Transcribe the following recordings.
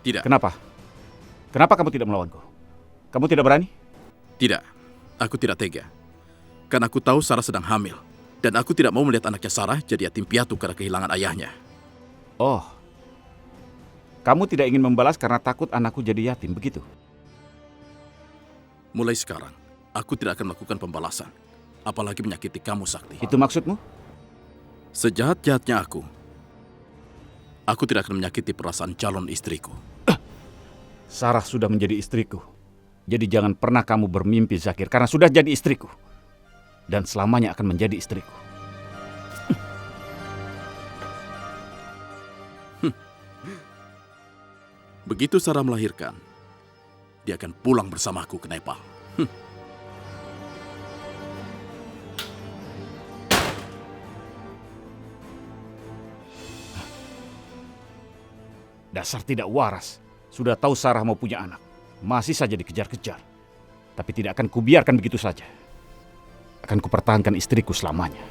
Tidak. Kenapa? Kenapa kamu tidak melawanku? Kamu tidak berani? Tidak. Aku tidak tega. Karena aku tahu Sarah sedang hamil. Dan aku tidak mau melihat anaknya Sarah jadi yatim piatu karena kehilangan ayahnya. Oh. Kamu tidak ingin membalas karena takut anakku jadi yatim, begitu? Mulai sekarang, aku tidak akan melakukan pembalasan. Apalagi menyakiti kamu, Sakti. Itu maksudmu? Sejahat-jahatnya aku tidak akan menyakiti perasaan calon istriku. Sarah sudah menjadi istriku. Jadi jangan pernah kamu bermimpi, Zakir, karena sudah jadi istriku. Dan selamanya akan menjadi istriku. Begitu Sarah melahirkan, dia akan pulang bersamaku ke Nepal. Dasar tidak waras. Sudah tahu Sarah mau punya anak. Masih saja dikejar-kejar. Tapi tidak akan kubiarkan begitu saja. Akan kupertahankan istriku selamanya.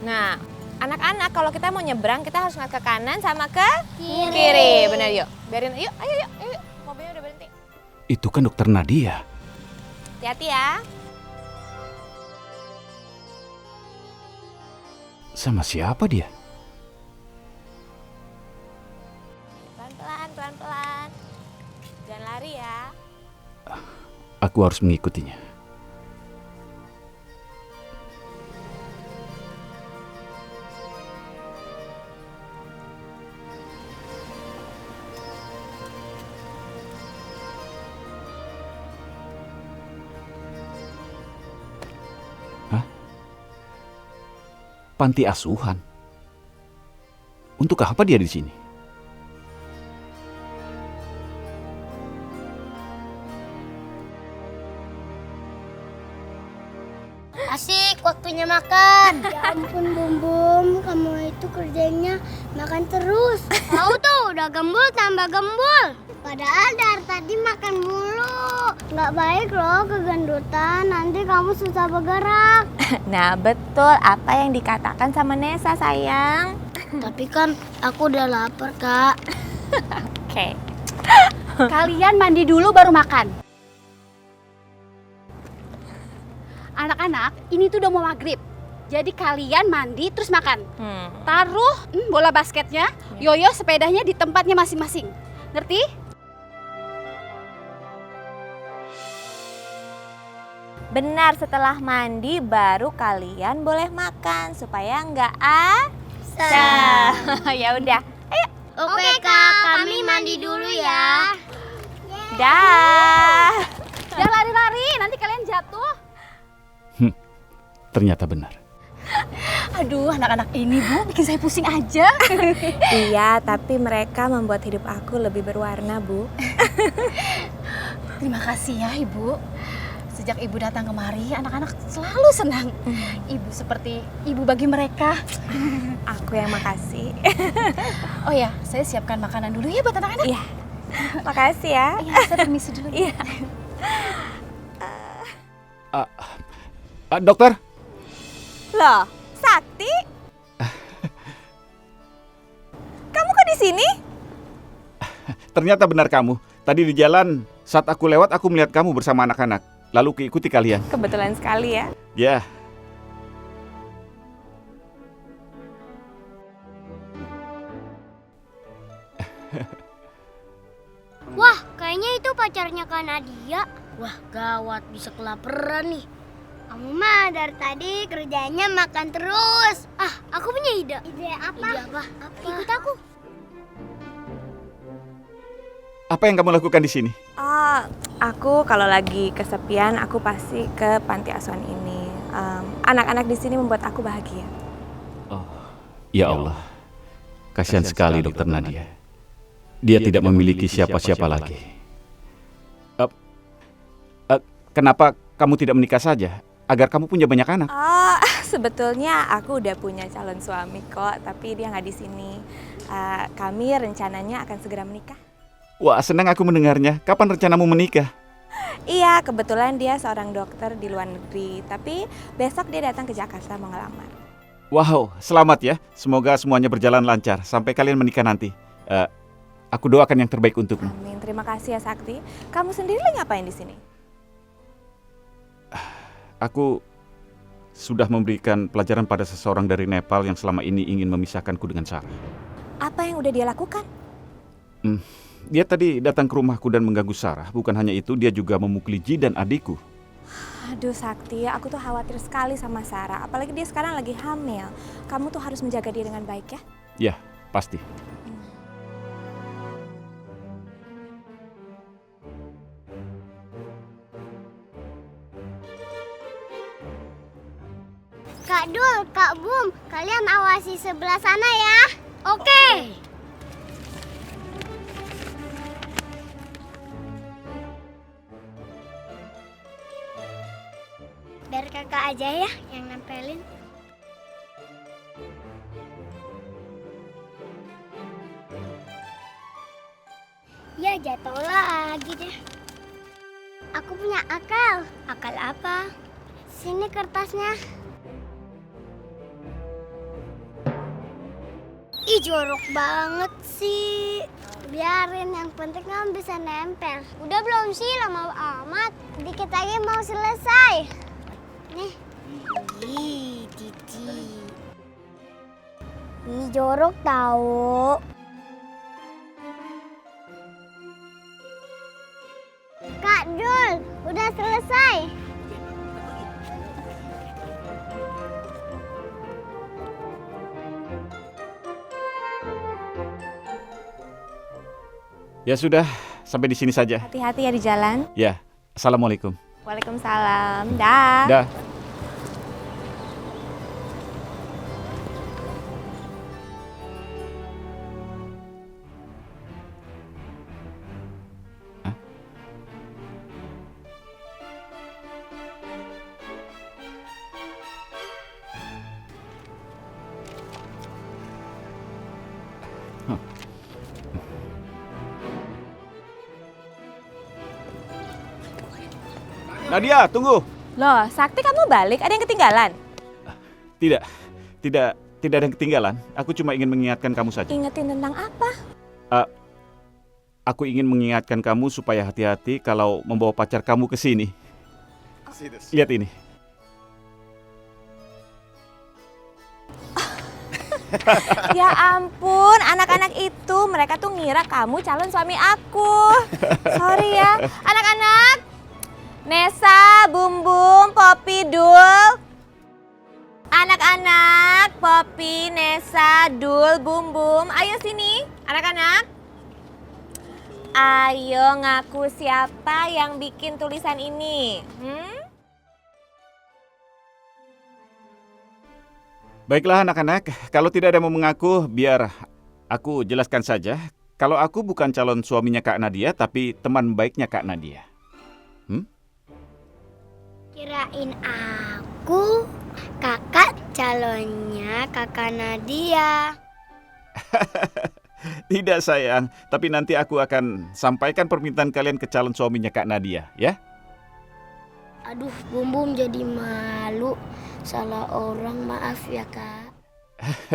Nah, anak-anak kalau kita mau nyebrang kita harus ngadep ke kanan sama ke kiri. Benar yuk. Biarin yuk, ayo. Mobilnya udah berhenti. Itu kan dokter Nadia. Hati-hati ya. Sama siapa dia? Pelan-pelan. Jangan lari ya. Aku harus mengikutinya. Panti asuhan. Untuk apa dia di sini? Asik, waktunya makan. Ya ampun, Bum, kamu itu kerjanya makan terus. Tahu tuh, udah gembul tambah gembul. Padahal dari tadi makan mulu. Nggak baik loh kegendutan, nanti kamu susah bergerak. Nah, betul apa yang dikatakan sama Nesa, sayang. Tapi kan aku udah lapar, Kak. Oke. Kalian mandi dulu baru makan. Anak-anak, ini tuh udah mau maghrib. Jadi kalian mandi terus makan. Taruh bola basketnya, yoyo sepedanya di tempatnya masing-masing. Ngerti? Benar, setelah mandi baru kalian boleh makan supaya nggak asam. Ya udah. Ayo. Oke, Kak, kami mandi dulu ya. Dah. Jangan lari-lari, nanti kalian jatuh. Ternyata benar. Aduh, anak-anak ini, Bu, bikin saya pusing aja. Iya, tapi mereka membuat hidup aku lebih berwarna, Bu. Terima kasih ya, Ibu. Sejak Ibu datang kemari, anak-anak selalu senang. Ibu seperti ibu bagi mereka. Aku yang makasih. Oh ya, saya siapkan makanan dulu ya buat anak-anak. Iya. Makasih ya. Iya, saya permisi dulu. Iya. Dokter? Loh, Sakti? Kamu kok di sini? Ternyata benar kamu. Tadi di jalan, saat aku lewat, aku melihat kamu bersama anak-anak. Lalu keikuti kalian. Kebetulan sekali ya. Ya. Wah, kayaknya itu pacarnya Kak Nadia. Wah, gawat, bisa kelaparan nih. Kamu mah dari tadi kerjanya makan terus. Ah, aku punya ide. Ide apa? Ide apa? Ikut aku. Apa yang kamu lakukan di sini? Oh, aku kalau lagi kesepian aku pasti ke panti asuhan ini. Anak-anak di sini membuat aku bahagia. Oh, ya Allah. Kasihan sekali Dokter Nadia. Dia tidak memiliki siapa-siapa lagi. Kenapa kamu tidak menikah saja? Agar kamu punya banyak anak. Oh, sebetulnya aku udah punya calon suami kok, tapi dia nggak di sini. Kami rencananya akan segera menikah. Wah, senang aku mendengarnya. Kapan rencanamu menikah? Iya, kebetulan dia seorang dokter di luar negeri. Tapi besok dia datang ke Jakarta mau ngelamar. Wow, selamat ya. Semoga semuanya berjalan lancar sampai kalian menikah nanti. Aku doakan yang terbaik untukmu. Amin, terima kasih ya Sakti. Kamu sendiri lagi ngapain di sini? Aku sudah memberikan pelajaran pada seseorang dari Nepal yang selama ini ingin memisahkanku dengan Sarah. Apa yang udah dia lakukan? Dia tadi datang ke rumahku dan mengganggu Sarah. Bukan hanya itu, dia juga memukuli Ji dan adikku. Aduh Sakti, aku tuh khawatir sekali sama Sarah. Apalagi dia sekarang lagi hamil. Kamu tuh harus menjaga dia dengan baik ya. Ya, pasti. Kak Dul, Kak Bum, kalian awasi sebelah sana ya. Oke. Biar kakak aja ya yang nempelin. Ya jatuh lagi deh. Aku punya akal. Akal apa? Sini kertasnya. Ih jorok banget sih. Biarin, yang penting kamu bisa nempel. Udah belum sih, lama amat. Dikit lagi mau selesai. Nih. Ih, Cici. Ih jorok tahu. Kak Dul, udah selesai. Ya sudah, sampai di sini saja. Hati-hati ya di jalan. Ya, assalamualaikum. Waalaikumsalam. Dah. Dah. Nadia, tunggu. Loh, Sakti kamu balik? Ada yang ketinggalan? Tidak ada yang ketinggalan. Aku cuma ingin mengingatkan kamu saja. Ingetin tentang apa? Aku ingin mengingatkan kamu supaya hati-hati kalau membawa pacar kamu ke sini. Lihat ini. Ya ampun, anak-anak itu mereka tuh ngira kamu calon suami aku. Sorry ya. Anak-anak, Nesa, Bum Bum, Poppy, Dul. Anak-anak, Poppy, Nesa, Dul, Bum Bum. Ayo sini, anak-anak. Ayo ngaku siapa yang bikin tulisan ini. Baiklah anak-anak, kalau tidak ada yang mau mengaku, biar aku jelaskan saja. Kalau aku bukan calon suaminya Kak Nadia, tapi teman baiknya Kak Nadia. Kirain aku kakak calonnya kakak Nadia. Tidak sayang, tapi nanti aku akan sampaikan permintaan kalian ke calon suaminya Kak Nadia, ya? Aduh, Bum Bum jadi malu. Salah orang, maaf ya kak.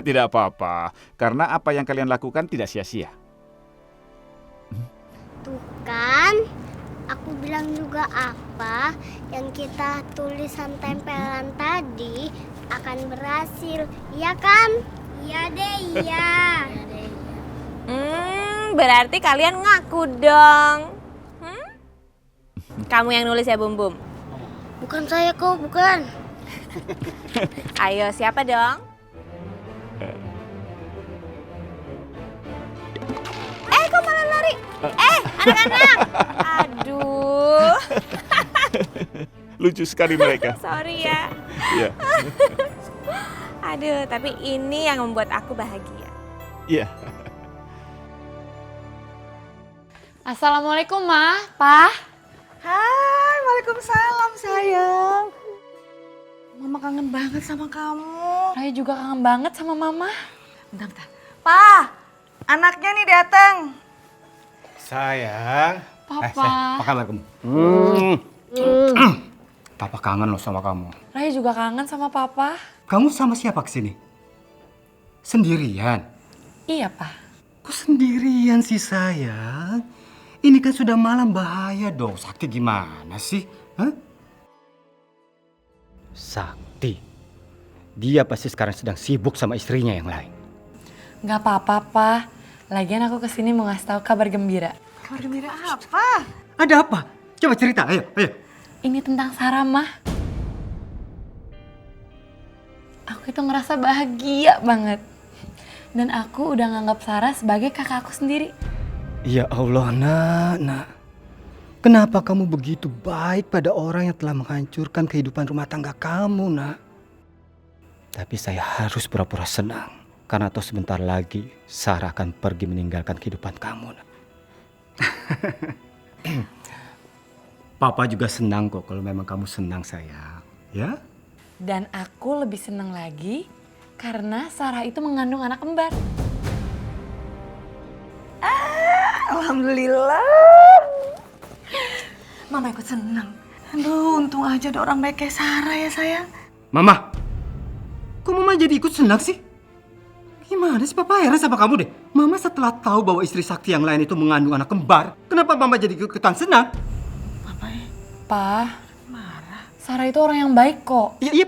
Tidak apa-apa, karena apa yang kalian lakukan tidak sia-sia. Tuh kan, aku bilang juga apa yang kita tulisan tempelan tadi akan berhasil, iya kan? Iya deh, iya. Berarti kalian ngaku dong. Kamu yang nulis ya Bum Bum? Bukan saya kok, bukan. Ayo, siapa dong? Kok malah lari? Anak-anak! Aduh. Lucu sekali mereka. Sorry ya. Iya. Aduh, tapi ini yang membuat aku bahagia. Iya. Assalamualaikum, Ma. Pak, Hai, waalaikumsalam sayang. Mama kangen banget sama kamu. Raya juga kangen banget sama Mama. Bentar. Pa, anaknya nih datang. Sayang, Papa. Apa kabar kamu? Papa kangen loh sama kamu. Raya juga kangen sama papa. Kamu sama siapa kesini? Sendirian? Iya, Pa. Kok sendirian sih sayang? Ini kan sudah malam, bahaya dong. Sakti gimana sih? Hah? Sakti? Dia pasti sekarang sedang sibuk sama istrinya yang lain. Gak apa-apa, Pa. Lagian aku kesini mau ngasih tahu kabar gembira. Kabar gembira apa? Ada apa? Coba cerita, ayo. Ini tentang Sarah, Mah. Aku itu ngerasa bahagia banget. Dan aku udah nganggap Sarah sebagai kakakku sendiri. Ya Allah, nak. Kenapa kamu begitu baik pada orang yang telah menghancurkan kehidupan rumah tangga kamu, nak? Tapi saya harus pura-pura senang. Karena toh sebentar lagi Sarah akan pergi meninggalkan kehidupan kamu, nak. Papa juga senang kok kalau memang kamu senang, sayang. Ya? Dan aku lebih seneng lagi karena Sarah itu mengandung anak kembar. Alhamdulillah. Mama ikut senang. Aduh, untung aja ada orang baik kayak Sarah ya sayang. Mama, kok Mama jadi ikut senang sih? Gimana sih, Papa heran sama kamu deh. Mama setelah tahu bahwa istri Sakti yang lain itu mengandung anak kembar, kenapa Mama jadi ikutan senang? Pa, Sarah itu orang yang baik kok. Iya,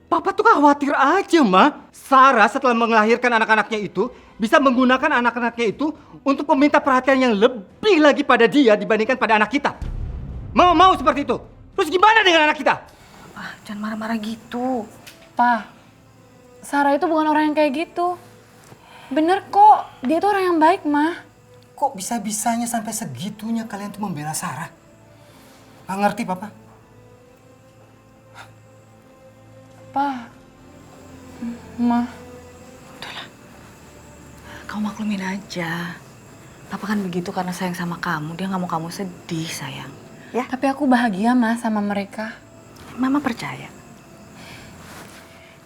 Papa tuh khawatir aja, Ma. Sarah setelah melahirkan anak-anaknya itu bisa menggunakan anak-anaknya itu untuk meminta perhatian yang lebih lagi pada dia dibandingkan pada anak kita. Mama mau seperti itu. Terus gimana dengan anak kita? Papa, jangan marah-marah gitu. Pa, Sarah itu bukan orang yang kayak gitu. Bener kok, dia itu orang yang baik, Mah. Kok bisa-bisanya sampai segitunya kalian tuh membela Sarah? Nggak ngerti, Papa. Pa, Mah. Kamu maklumin aja. Papa kan begitu karena sayang sama kamu. Dia nggak mau kamu sedih, sayang. Ya? Tapi aku bahagia, Mah, sama mereka. Mama percaya.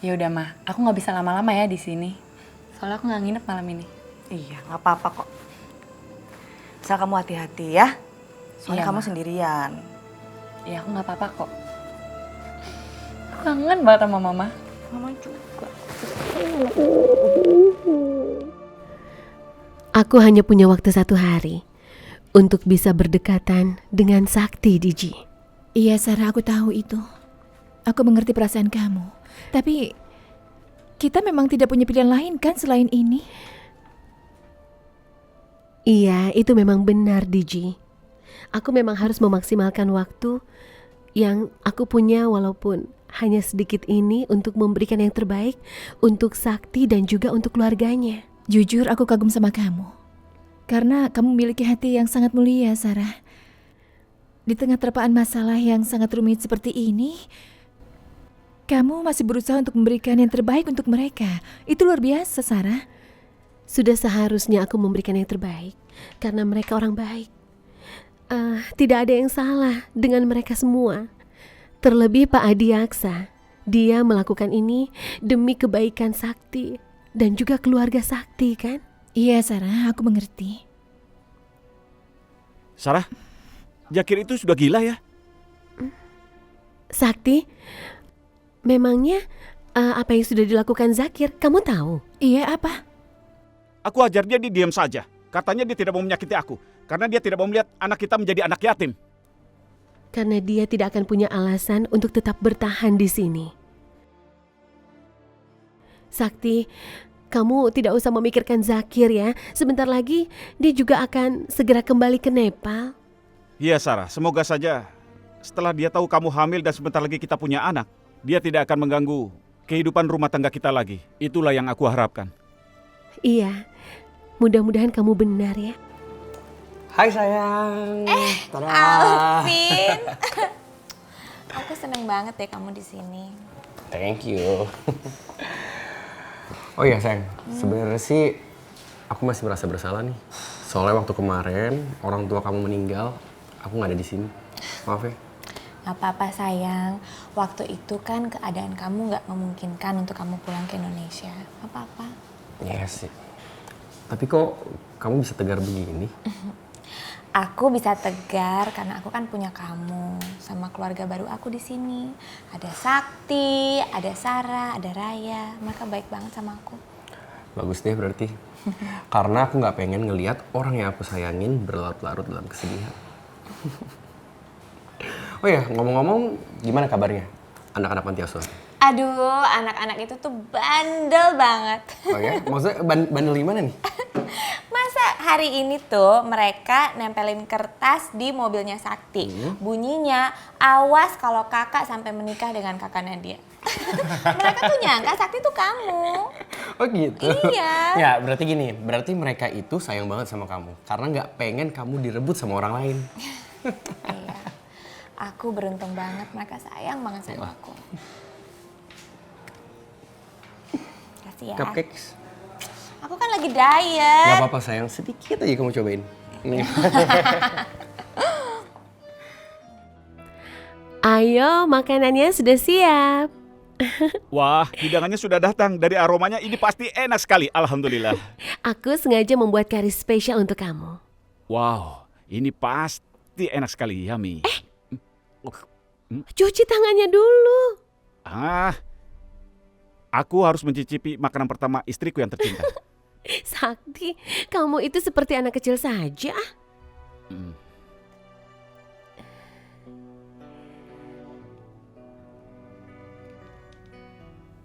Ya udah, Mah. Aku nggak bisa lama-lama ya di sini. Soalnya aku nggak nginep malam ini. Iya, nggak apa-apa kok. Asal kamu hati-hati ya. Soalnya Iya, kamu Ma. sendirian. Ya aku nggak apa-apa kok. Aku kangen banget sama Mama. Mama juga. Aku hanya punya waktu 1 hari untuk bisa berdekatan dengan Sakti, Diji. Iya, Sarah, aku tahu itu. Aku mengerti perasaan kamu. Tapi kita memang tidak punya pilihan lain kan selain ini? Iya, itu memang benar, Diji. Aku memang harus memaksimalkan waktu yang aku punya walaupun hanya sedikit ini untuk memberikan yang terbaik untuk Sakti dan juga untuk keluarganya. Jujur, aku kagum sama kamu. Karena kamu memiliki hati yang sangat mulia, Sarah. Di tengah terpaan masalah yang sangat rumit seperti ini, kamu masih berusaha untuk memberikan yang terbaik untuk mereka. Itu luar biasa, Sarah. Sudah seharusnya aku memberikan yang terbaik karena mereka orang baik. Tidak ada yang salah dengan mereka semua. Terlebih Pak Adi Aksa. Dia melakukan ini demi kebaikan Sakti dan juga keluarga Sakti, kan? Iya, Sarah, aku mengerti. Sarah, Zakir itu sudah gila ya? Sakti, memangnya apa yang sudah dilakukan Zakir, kamu tahu? Iya, apa? Aku ajar dia diam saja. Katanya dia tidak mau menyakiti aku. Karena dia tidak mau melihat anak kita menjadi anak yatim. Karena dia tidak akan punya alasan untuk tetap bertahan di sini. Sakti, kamu tidak usah memikirkan Zakir ya. Sebentar lagi dia juga akan segera kembali ke Nepal. Iya Sarah, semoga saja setelah dia tahu kamu hamil dan sebentar lagi kita punya anak, dia tidak akan mengganggu kehidupan rumah tangga kita lagi. Itulah yang aku harapkan. Iya, mudah-mudahan kamu benar ya. Hai sayang. Alvin. Aku seneng banget deh kamu di sini. Thank you. Oh iya sayang, sebenarnya sih aku masih merasa bersalah nih. Soalnya waktu kemarin orang tua kamu meninggal, aku nggak ada di sini. Maaf ya. Gak apa-apa sayang. Waktu itu kan keadaan kamu nggak memungkinkan untuk kamu pulang ke Indonesia. Gak apa-apa. Iya sih. Tapi kok kamu bisa tegar begini? Aku bisa tegar karena aku kan punya kamu sama keluarga baru aku di sini. Ada Sakti, ada Sarah, ada Raya. Mereka baik banget sama aku. Bagus deh berarti. Karena aku nggak pengen ngelihat orang yang aku sayangin berlarut-larut dalam kesedihan. Oh ya, ngomong-ngomong, gimana kabarnya anak-anak panti asuhan? Aduh, anak-anak itu tuh bandel banget. Oh ya, maksudnya bandel gimana nih? Masa hari ini tuh mereka nempelin kertas di mobilnya Sakti. Bunyinya, awas kalau kakak sampai menikah dengan kakak Nadia. Mereka tuh nyangka Sakti tuh kamu. Oh gitu? Iya. Ya berarti gini, berarti mereka itu sayang banget sama kamu. Karena nggak pengen kamu direbut sama orang lain. Iya. Aku beruntung banget, mereka sayang banget sama aku. Kasih ya. Cupcakes. Aku kan lagi diet. Gak apa-apa sayang, sedikit aja kamu cobain. Nih. Ayo, makanannya sudah siap. Wah, hidangannya sudah datang. Dari aromanya ini pasti enak sekali, alhamdulillah. Aku sengaja membuat kari spesial untuk kamu. Wow, ini pasti enak sekali, yummy. Cuci tangannya dulu. Aku harus mencicipi makanan pertama istriku yang tercinta. Sakti, kamu itu seperti anak kecil saja.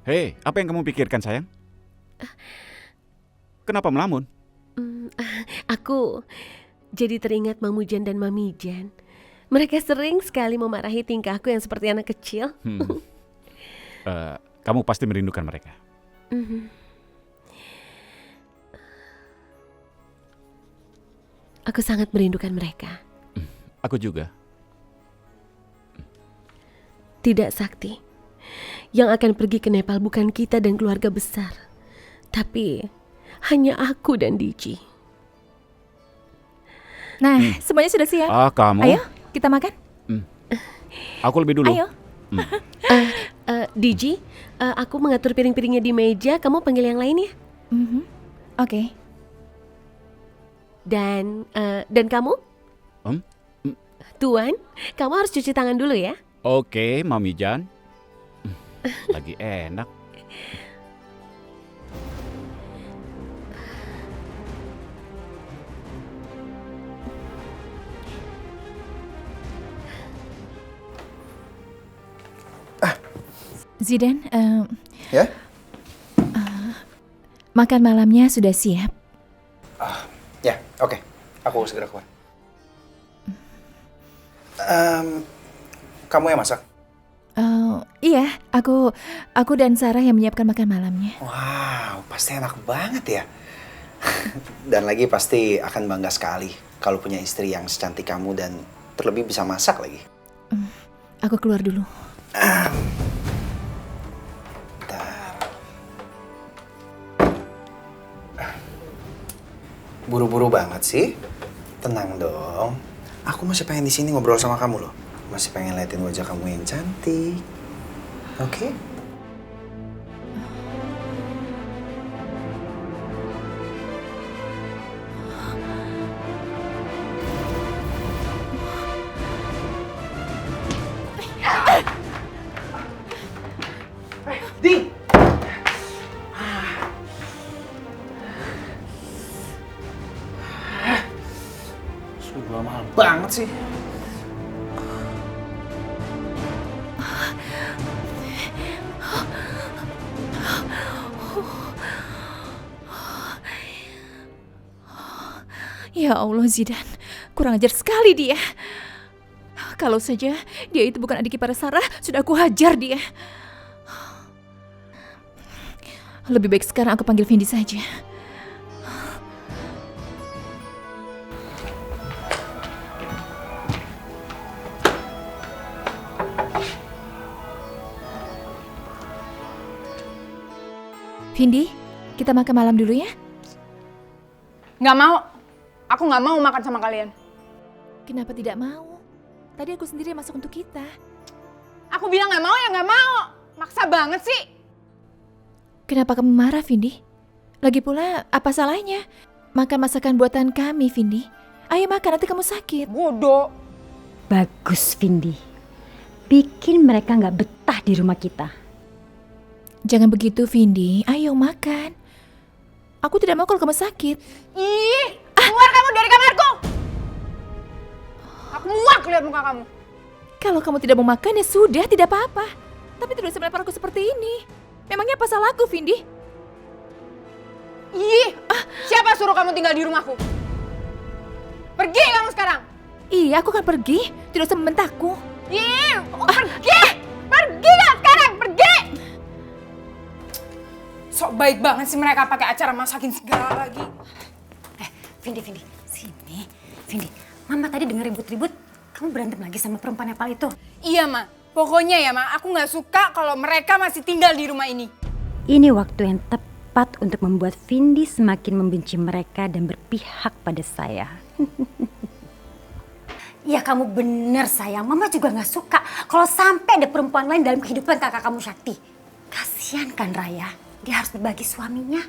Hei, apa yang kamu pikirkan, sayang? Kenapa melamun? Aku jadi teringat Mamujan dan Mamijan. Mereka sering sekali memarahi tingkahku yang seperti anak kecil. Kamu pasti merindukan mereka. Aku sangat merindukan mereka. Aku juga. Tidak, Sakti. Yang akan pergi ke Nepal bukan kita dan keluarga besar. Tapi hanya aku dan Diji. Nah, semuanya sudah siap. Kamu? Ayo, kita makan. Aku lebih dulu. Ayo. Diji, aku mengatur piring-piringnya di meja. Kamu panggil yang lain ya? Oke. Dan kamu? Tuan, kamu harus cuci tangan dulu ya. Oke, Mami Jan. Lagi enak. Zidan, Ya? Makan malamnya sudah siap. Ya, oke. Aku segera keluar. Kamu yang masak? Iya, aku dan Sarah yang menyiapkan makan malamnya. Wow, pasti enak banget ya. Dan lagi pasti akan bangga sekali kalau punya istri yang secantik kamu dan terlebih bisa masak lagi. Aku keluar dulu. Buru-buru banget sih. Tenang dong. Aku masih pengen di sini ngobrol sama kamu loh. Masih pengen liatin wajah kamu yang cantik. Oke? Di! Sudah mahal banget sih. Ya Allah Zidan, kurang ajar sekali dia. Kalau saja dia itu bukan adik ipar Sarah, sudah aku hajar dia. Lebih baik sekarang aku panggil Vindi saja. Vindi, kita makan malam dulu ya? Nggak mau. Aku nggak mau makan sama kalian. Kenapa tidak mau? Tadi aku sendiri masak untuk kita. Aku bilang nggak mau ya nggak mau. Maksa banget sih. Kenapa kamu marah, Vindi? Lagi pula, apa salahnya? Makan masakan buatan kami, Vindi. Ayo makan, nanti kamu sakit. Bodoh. Bagus, Vindi. Bikin mereka nggak betah di rumah kita. Jangan begitu, Vindi. Ayo makan. Aku tidak mau kalau kamu sakit. Ih, keluar kamu dari kamarku. Aku muak lihat muka kamu. Kalau kamu tidak mau makan ya sudah, tidak apa-apa. Tapi tidak usah melempar aku seperti ini. Memangnya apa salahku, Vindi? Ih, siapa suruh kamu tinggal di rumahku? Pergi kamu sekarang. Iya, aku akan pergi. Tidak usah membentakku. Ih, pergi! Pergi nggak sekarang? Pergi! Sok baik banget sih mereka pakai acara masakin segala lagi. Vindi, sini. Vindi, Mama tadi dengar ribut-ribut. Kamu berantem lagi sama perempuan Nepal itu? Iya, Ma. Pokoknya ya, Ma, aku nggak suka kalau mereka masih tinggal di rumah ini. Ini waktu yang tepat untuk membuat Vindi semakin membenci mereka dan berpihak pada saya. Ya kamu bener sayang, Mama juga gak suka kalau sampai ada perempuan lain dalam kehidupan kakak kamu Sakti. Kasian kan Raya, dia harus berbagi suaminya.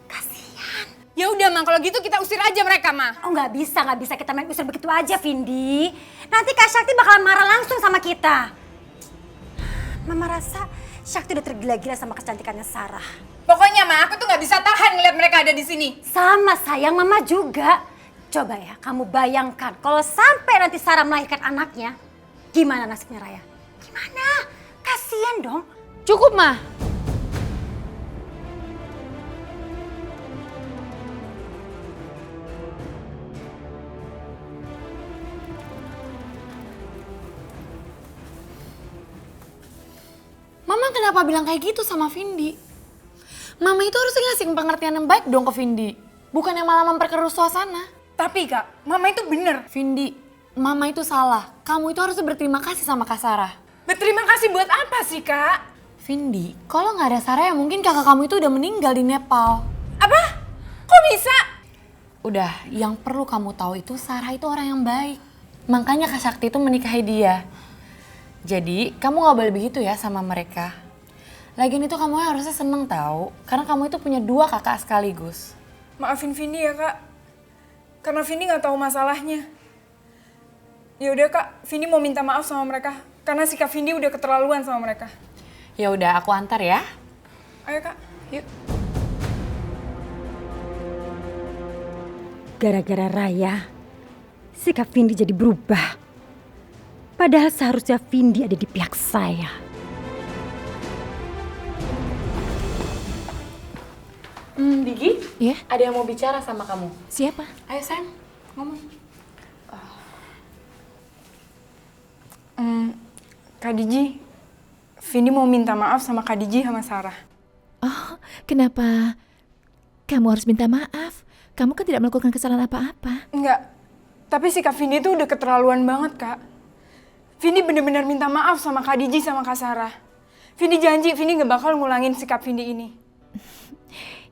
Kasian. Ya udah, Ma, kalau gitu kita usir aja mereka, Ma. Oh nggak bisa kita main usir begitu aja, Vindi. Nanti Kak Sakti bakalan marah langsung sama kita. Mama rasa Sakti udah tergila-gila sama kecantikannya Sarah. Pokoknya, Ma, aku tuh nggak bisa tahan ngeliat mereka ada di sini. Sama sayang, Mama juga. Coba ya, kamu bayangkan kalau sampai nanti Sarah melahirkan anaknya, gimana nasibnya Raya? Gimana? Kasian dong. Cukup, Ma. Mama kenapa bilang kayak gitu sama Vindi? Mama itu harusnya ngasih pengertian yang baik dong ke Vindi. Bukan yang malah memperkeruh suasana. Tapi Kak, Mama itu bener. Vindi, Mama itu salah. Kamu itu harusnya berterima kasih sama Kak Sarah. Berterima kasih buat apa sih, Kak? Vindi, kalau nggak ada Sarah ya mungkin kakak kamu itu udah meninggal di Nepal. Apa? Kok bisa? Udah, yang perlu kamu tahu itu Sarah itu orang yang baik. Makanya Kak Sakti itu menikahi dia. Jadi, kamu nggak boleh begitu ya sama mereka. Lagian itu kamu harusnya seneng tahu, karena kamu itu punya 2 kakak sekaligus. Maafin Vindi ya, Kak. Karena Vindi nggak tahu masalahnya. Ya udah, Kak, Vindi mau minta maaf sama mereka karena sikap Vindi udah keterlaluan sama mereka. Ya udah, aku antar ya. Ayo, Kak. Yuk. Gara-gara Raya, sikap Vindi jadi berubah. Padahal seharusnya Vindi ada di pihak saya. Digi? Iya? Ada yang mau bicara sama kamu. Siapa? Ayo, Sam. Ngomong. Kak Diji, Vindi mau minta maaf sama Kak Diji sama Sarah. Oh, kenapa kamu harus minta maaf? Kamu kan tidak melakukan kesalahan apa-apa. Enggak, tapi sikap Vindi tuh udah keterlaluan banget, Kak. Vindi bener-bener minta maaf sama Kak Diji sama Kak Sarah. Vindi janji, Vindi gak bakal ngulangin sikap Vindi ini.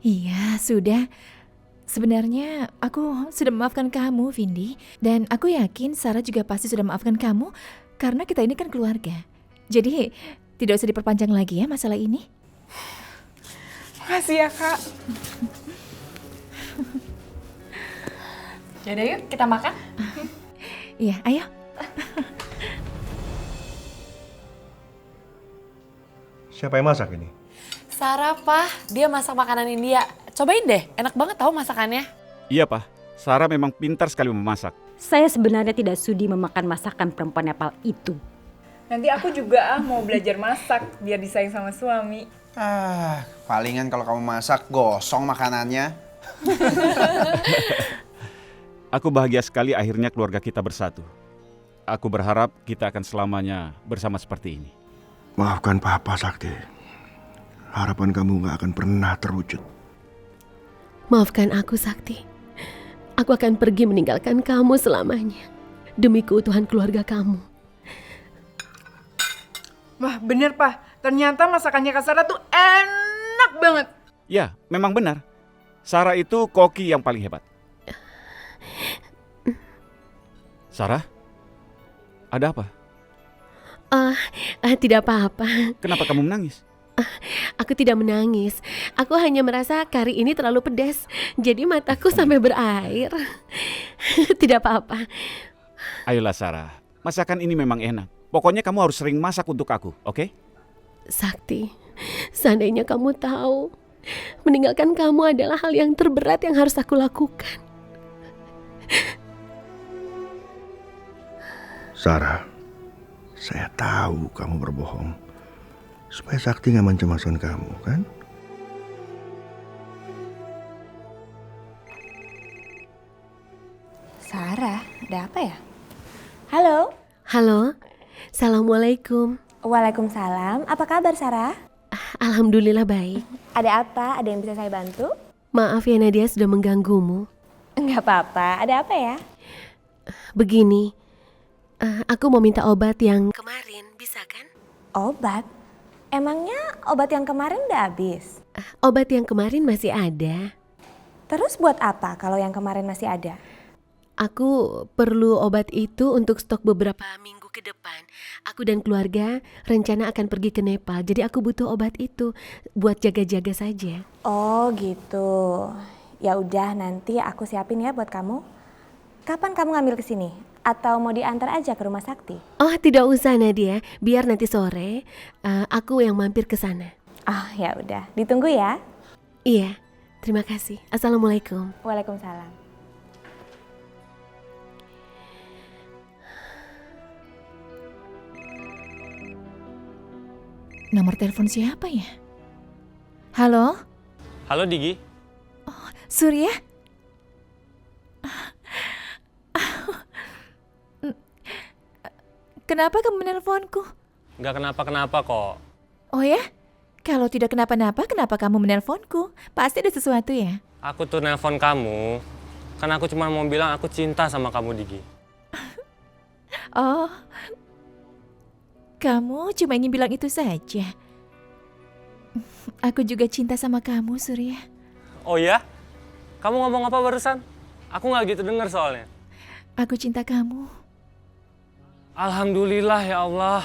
Iya, sudah. Sebenarnya aku sudah memaafkan kamu, Vindi. Dan aku yakin Sarah juga pasti sudah memaafkan kamu karena kita ini kan keluarga. Jadi tidak usah diperpanjang lagi ya masalah ini. Makasih ya, Kak. Yaudah yuk, kita makan. Iya, ayo. Siapa yang masak ini? Sarah, Pak. Dia masak makanan India. Cobain deh, enak banget tahu masakannya. Iya, Pak. Sarah memang pintar sekali memasak. Saya sebenarnya tidak sudi memakan masakan perempuan Nepal itu. Nanti aku juga mau belajar masak biar disayang sama suami. Palingan kalau kamu masak gosong makanannya. Aku bahagia sekali akhirnya keluarga kita bersatu. Aku berharap kita akan selamanya bersama seperti ini. Maafkan Papa, Sakti. Harapan kamu gak akan pernah terwujud. Maafkan aku, Sakti. Aku akan pergi meninggalkan kamu selamanya. Demi keutuhan keluarga kamu. Wah, bener, Pak. Ternyata masakannya Kak Sarah tuh enak banget. Ya, memang benar. Sarah itu koki yang paling hebat. Sarah? Ada apa? Tidak apa-apa. Kenapa kamu menangis? Aku tidak menangis. Aku hanya merasa kari ini terlalu pedas. Jadi mataku sampai berair. Tidak apa-apa. Ayolah Sarah, masakan ini memang enak. Pokoknya kamu harus sering masak untuk aku, oke? Sakti, seandainya kamu tahu, meninggalkan kamu adalah hal yang terberat yang harus aku lakukan. Sarah, saya tahu kamu berbohong. Supaya Sakti nggak mencemaskan kamu, kan? Sarah, ada apa ya? Halo. Halo, Assalamualaikum. Waalaikumsalam. Apa kabar Sarah? Alhamdulillah baik. Ada apa? Ada yang bisa saya bantu? Maaf ya Nadia sudah mengganggumu. Enggak apa-apa. Ada apa ya? Begini, aku mau minta obat yang kemarin, bisa kan? Obat? Emangnya obat yang kemarin udah habis? Obat yang kemarin masih ada. Terus buat apa kalau yang kemarin masih ada? Aku perlu obat itu untuk stok beberapa minggu ke depan. Aku dan keluarga rencana akan pergi ke Nepal, jadi aku butuh obat itu buat jaga-jaga saja. Oh gitu. Ya udah nanti aku siapin ya buat kamu. Kapan kamu ngambil ke sini? Atau mau diantar aja ke rumah Sakti? Oh tidak usah Nadia, biar nanti sore aku yang mampir ke sana. Oh ya udah, ditunggu ya. Iya, terima kasih. Assalamualaikum. Waalaikumsalam. Nomor telepon siapa ya? Halo? Halo Digi. Oh, Surya? Kenapa kamu menelponku? Nggak kenapa-kenapa kok. Oh ya? Kalau tidak kenapa-napa, kenapa kamu menelponku? Pasti ada sesuatu ya? Aku tuh nelpon kamu, karena aku cuma mau bilang aku cinta sama kamu, Digi. Oh, kamu cuma ingin bilang itu saja. Aku juga cinta sama kamu, Surya. Oh ya? Kamu ngomong apa barusan? Aku nggak gitu dengar soalnya. Aku cinta kamu. Alhamdulillah ya Allah.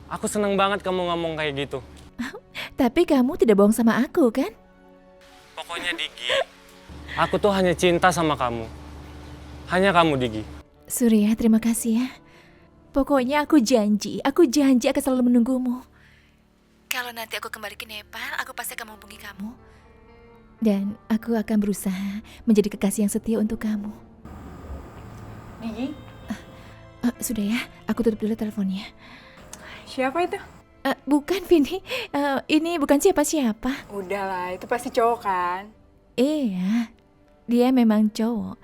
Aku seneng banget kamu ngomong kayak gitu. Tapi kamu tidak bohong sama aku, kan? Pokoknya Digi, aku tuh hanya cinta sama kamu. Hanya kamu, Digi. Surya, terima kasih ya. Pokoknya aku janji akan selalu menunggumu. Kalau nanti aku kembali ke Nepal, aku pasti akan menghubungi kamu. Dan aku akan berusaha menjadi kekasih yang setia untuk kamu. Digi? Sudah ya, aku tutup dulu teleponnya. Siapa itu? Bukan, Vini. Ini bukan siapa-siapa. Udahlah, itu pasti cowok kan? Iya, dia memang cowok.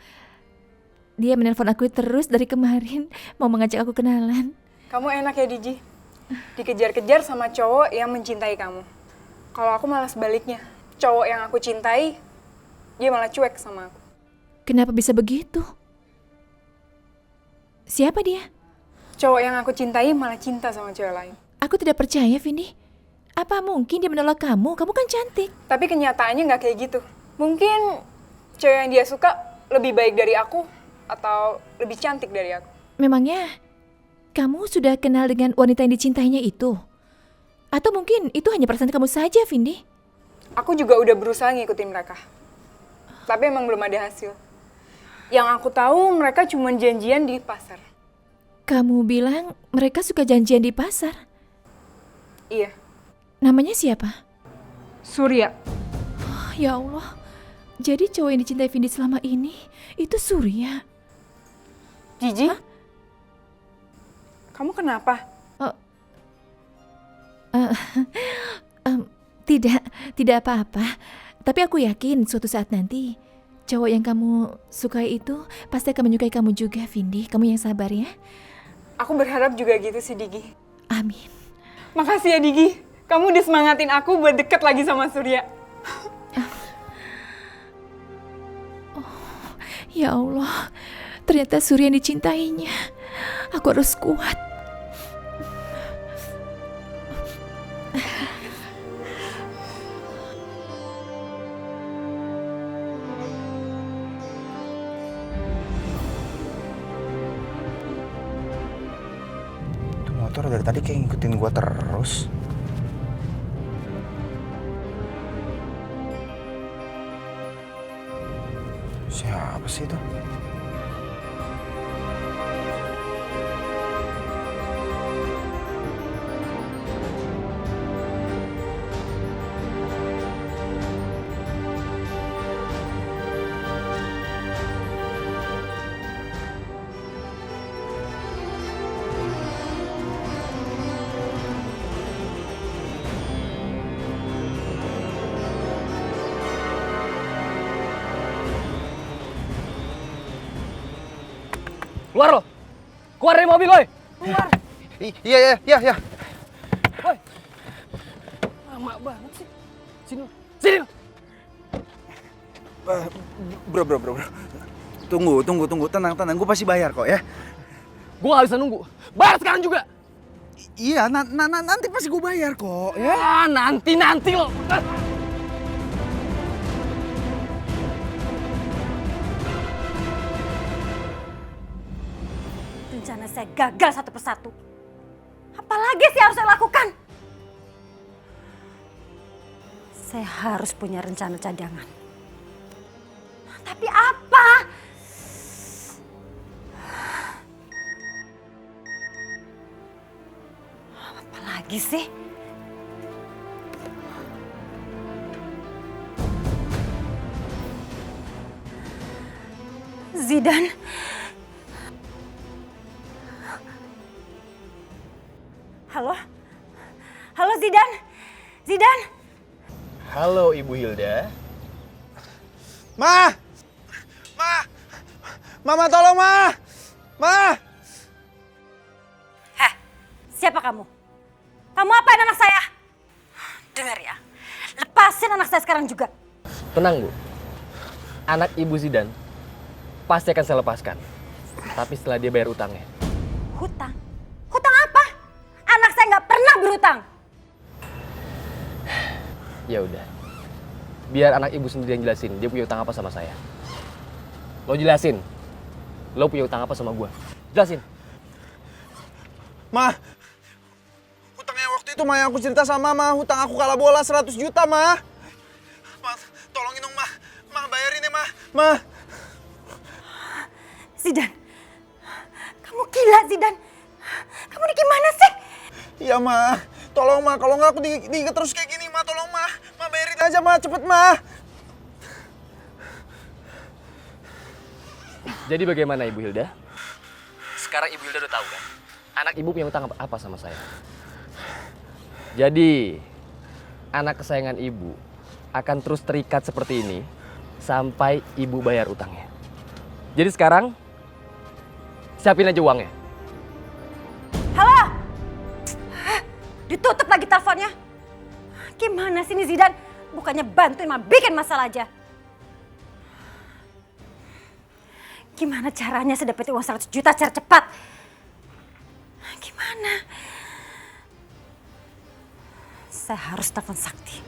Dia menelpon aku terus dari kemarin, mau mengajak aku kenalan. Kamu enak ya, Digi? Dikejar-kejar sama cowok yang mencintai kamu. Kalau aku malah sebaliknya. Cowok yang aku cintai, dia malah cuek sama aku. Kenapa bisa begitu? Siapa dia? Cowok yang aku cintai malah cinta sama cewek lain. Aku tidak percaya, Vini. Apa mungkin dia menolak kamu? Kamu kan cantik. Tapi kenyataannya nggak kayak gitu. Mungkin cewek yang dia suka lebih baik dari aku atau lebih cantik dari aku. Memangnya kamu sudah kenal dengan wanita yang dicintainya itu? Atau mungkin itu hanya perasaan kamu saja, Vindi? Aku juga udah berusaha ngikutin mereka. Tapi emang belum ada hasil. Yang aku tahu mereka cuma janjian di pasar. Kamu bilang mereka suka janjian di pasar? Iya. Namanya siapa? Surya. Oh, ya Allah. Jadi cowok yang dicintai Vindi selama ini itu Surya. Gigi? Hah? Kamu kenapa? Tidak apa-apa. Tapi aku yakin suatu saat nanti cowok yang kamu sukai itu pasti akan menyukai kamu juga, Vindi. Kamu yang sabar ya. Aku berharap juga gitu sih, Digi. Amin. Makasih ya, Digi. Kamu udah semangatin aku buat deket lagi sama Surya. Ya Allah, ternyata Surya yang dicintainya. Aku harus kuat. Itu motor dari tadi kayak ngikutin gua terus. Siapa sih itu? Keluar lo! Keluar dari mobil, woi! Keluar! Iya. Woi! Lama banget sih. Sini lo! Bro. Tunggu. Tenang. Gue pasti bayar kok ya. Gue gak bisa nunggu. Bayar sekarang juga! Iya, nanti pasti gue bayar kok ya. Ya, nanti lo. Rencana saya gagal satu persatu. Apalagi sih harus saya lakukan? Saya harus punya rencana cadangan. Tapi apa? Apa lagi sih? Zidan. Halo Zidan. Zidan. Halo Ibu Hilda. Mama tolong Ma. Siapa kamu? Kamu apain anak saya? Dengar ya, lepasin anak saya sekarang juga. Tenang Bu, anak Ibu Zidan pasti akan saya lepaskan. Tapi setelah dia bayar utangnya. Hutang? Hutang apa? Anak saya nggak pernah berhutang. Ya udah, biar anak Ibu sendiri yang jelasin dia punya utang apa sama saya. Lo jelasin, lo punya utang apa sama gue? Jelasin. Ma, hutangnya waktu itu Ma yang aku cerita sama Ma, hutang aku kalah bola 100 juta Ma. Ma, tolongin dong Ma. Ma, bayarin ya Ma. Zidan, kamu gila Zidan. Kamu ini gimana sih? Iya Ma, tolong Ma, kalau nggak aku diikat terus kayak gini Ma, tolong Ma. Ma, bayarin aja Ma, cepet Ma. Jadi bagaimana Ibu Hilda? Sekarang Ibu Hilda udah tahu kan? Anak Ibu punya utang apa sama saya. Jadi, anak kesayangan Ibu akan terus terikat seperti ini sampai Ibu bayar utangnya. Jadi sekarang, siapin aja uangnya. Halo? Ditutup lagi teleponnya. Gimana sih ini Zidan? Bukannya bantuin malah bikin masalah aja. Gimana caranya saya dapetin uang 100 juta secara cepat? Gimana? Saya harus telepon Sakti.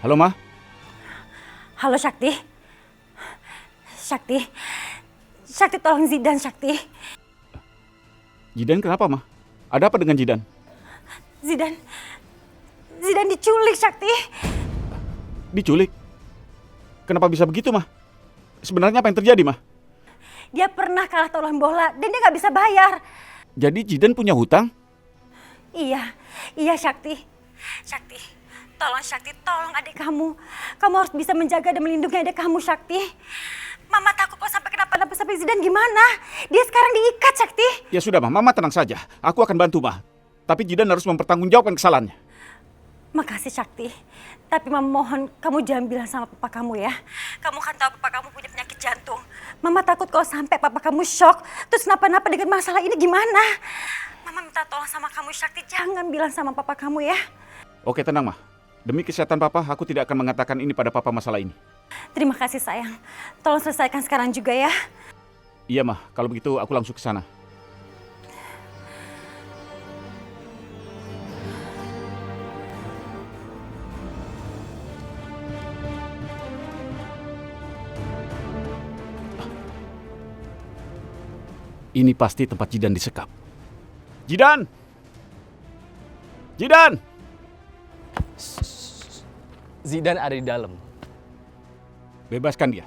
Halo, Ma. Halo Sakti. Sakti tolong Zidan, Sakti. Jidan kenapa, Ma? Ada apa dengan Jidan? Zidan diculik, Sakti. Diculik? Kenapa bisa begitu, Ma? Sebenarnya apa yang terjadi, Ma? Dia pernah kalah taruhan bola dan dia nggak bisa bayar. Jadi Jidan punya hutang? Iya Sakti. Tolong adik kamu. Kamu harus bisa menjaga dan melindungi adik kamu, Sakti. Mama takut kalau sampai kenapa-napa sampai Zidan gimana? Dia sekarang diikat, Sakti. Ya sudah, Ma. Mama tenang saja. Aku akan bantu, Ma. Tapi Jidan harus mempertanggungjawabkan kesalahannya. Makasih, Sakti. Tapi Mama mohon kamu jangan bilang sama papa kamu ya. Kamu kan tahu papa kamu punya penyakit jantung. Mama takut kalau sampai papa kamu shock, terus kenapa-napa dengan masalah ini gimana? Mama minta tolong sama kamu, Sakti. Jangan bilang sama papa kamu ya. Oke, tenang, Ma. Demi kesehatan Papa, aku tidak akan mengatakan ini pada Papa masalah ini. Terima kasih, sayang. Tolong selesaikan sekarang juga ya. Iya, Ma. Kalau begitu aku langsung ke sana. Ini pasti tempat Jidan disekap. Jidan! Zidan ada di dalam. Bebaskan dia.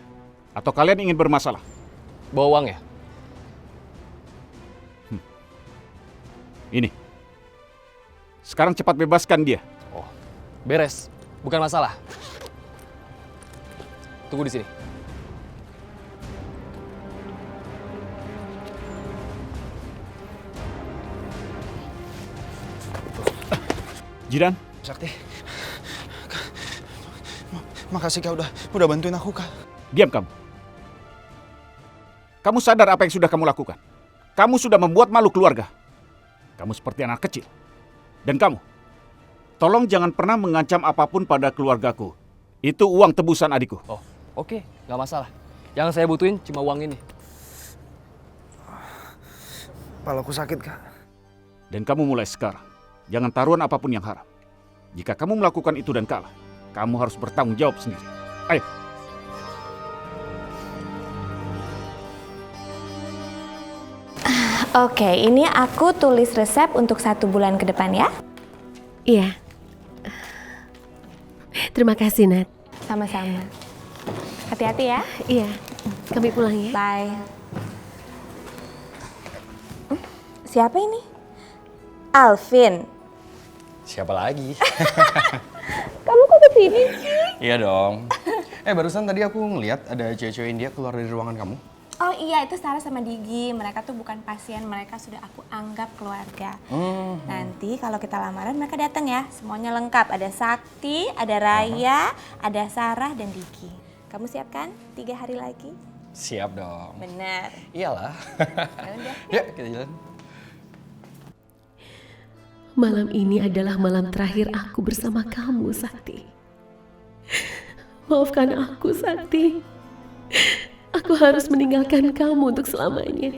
Atau kalian ingin bermasalah? Bawa uangnya. Ini. Sekarang cepat bebaskan dia. Oh, beres. Bukan masalah. Tunggu di sini. Jidan. Sakti. Makasih Kak udah bantuin aku Kak. Diam kamu. Kamu sadar apa yang sudah kamu lakukan? Kamu sudah membuat malu keluarga. Kamu seperti anak kecil. Dan kamu, tolong jangan pernah mengancam apapun pada keluargaku. Itu uang tebusan adikku. Oh, oke, nggak masalah. Yang saya butuhin cuma uang ini. Kepalaku sakit Kak. Dan kamu mulai sekarang, jangan taruhan apapun yang haram. Jika kamu melakukan itu dan kalah, kamu harus bertanggung jawab sendiri. Ayo. Oke, ini aku tulis resep untuk 1 bulan ke depan ya. Iya. Terima kasih, Nat. Sama-sama. Hati-hati ya. Iya. Kami pulang ya. Bye. Siapa ini? Alvin. Siapa lagi? Kamu kok kesini sih? Iya dong. Barusan tadi aku ngeliat ada cewek-cewek India keluar dari ruangan kamu. Oh iya, itu Sarah sama Digi. Mereka tuh bukan pasien, mereka sudah aku anggap keluarga. Nanti kalau kita lamaran mereka datang ya. Semuanya lengkap. Ada Sakti, ada Raya, ada Sarah dan Digi. Kamu siap kan? 3 hari lagi? Siap dong. Benar. Iyalah. Yuk kita jalan. Malam ini adalah malam terakhir aku bersama kamu, Sakti. Maafkan aku, Sakti. Aku harus meninggalkan kamu untuk selamanya.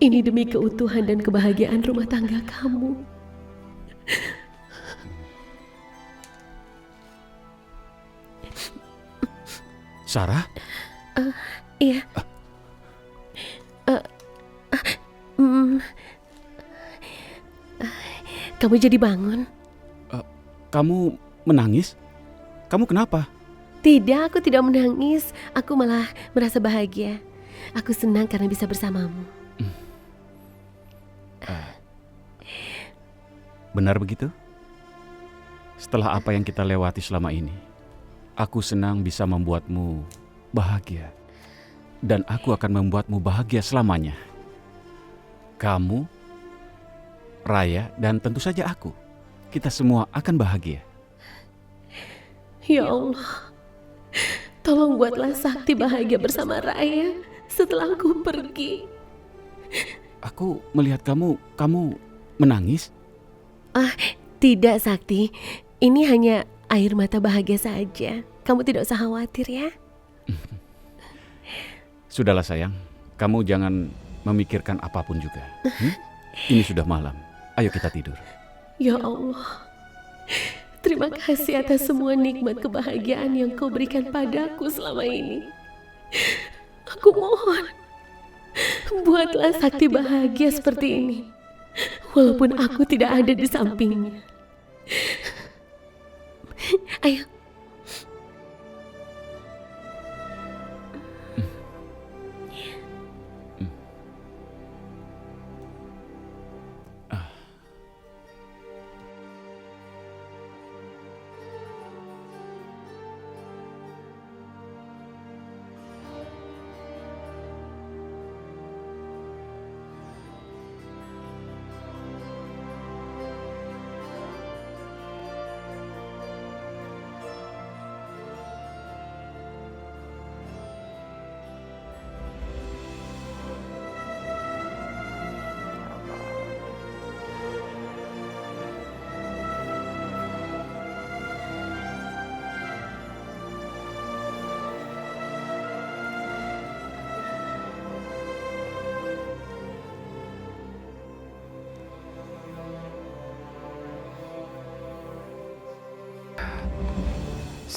Ini demi keutuhan dan kebahagiaan rumah tangga kamu. Sarah? Iya. Kamu jadi bangun? Kamu menangis? Kamu kenapa? Tidak, aku tidak menangis. Aku malah merasa bahagia. Aku senang karena bisa bersamamu. Benar begitu? Setelah apa yang kita lewati selama ini, aku senang bisa membuatmu bahagia. Dan aku akan membuatmu bahagia selamanya. Kamu, Raya, dan tentu saja aku. Kita semua akan bahagia. Ya Allah, tolong buatlah Sakti bahagia bersama Raya setelah aku pergi. Aku melihat kamu menangis. Tidak Sakti, ini hanya air mata bahagia saja. Kamu tidak usah khawatir ya. Sudahlah sayang, kamu jangan memikirkan apapun juga. Ini sudah malam, ayo kita tidur. Ya Allah, terima kasih atas semua nikmat kebahagiaan yang kau berikan padaku selama ini. Aku mohon, buatlah Sakti bahagia seperti ini, walaupun aku tidak ada di sampingnya. Ayo.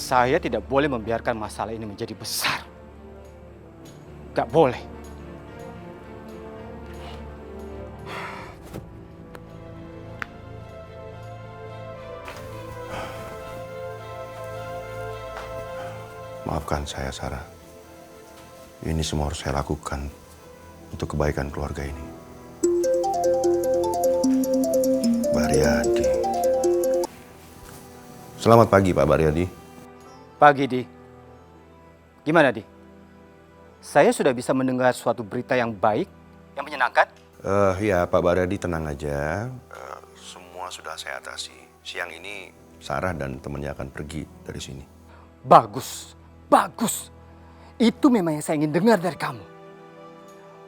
Saya tidak boleh membiarkan masalah ini menjadi besar. Gak boleh. Maafkan saya, Sarah. Ini semua harus saya lakukan untuk kebaikan keluarga ini. Baryadi. Selamat pagi, Pak Baryadi. Pagi, Di. Gimana, Di? Saya sudah bisa mendengar suatu berita yang baik, yang menyenangkan? Ya, Pak Baryadi tenang aja. Semua sudah saya atasi. Siang ini Sarah dan temannya akan pergi dari sini. Bagus, bagus. Itu memang yang saya ingin dengar dari kamu.